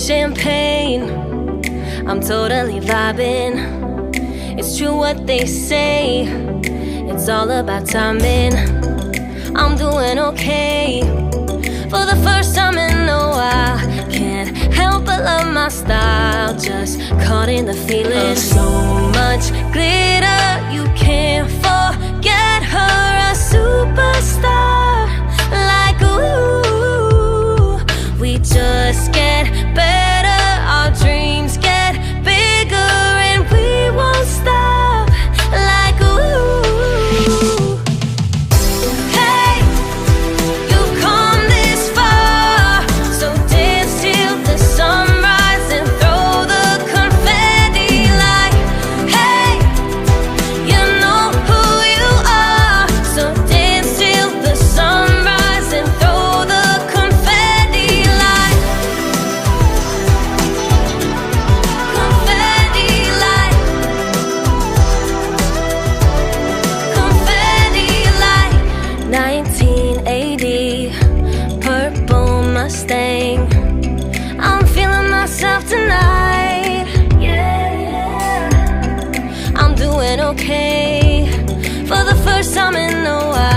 champagne. I'm totally vibing. It's true what they say, it's all about timing. I'm doing okay. For the first time in a while, can't help but love my style. Just caught in the feeling. So much glitter, you can't forget her. A superstar, like ooh. We just get better, our dreams get bigger, and we won't stop, like ooh. Hey, you've come this far, so dance till the sunrise and throw the confetti like, hey, you know who you are, so dance till the sunrise and throw the confetti like, confetti like, confetti like. 1980, purple Mustang. I'm feeling myself tonight. Yeah, I'm doing okay. For the first time in a while.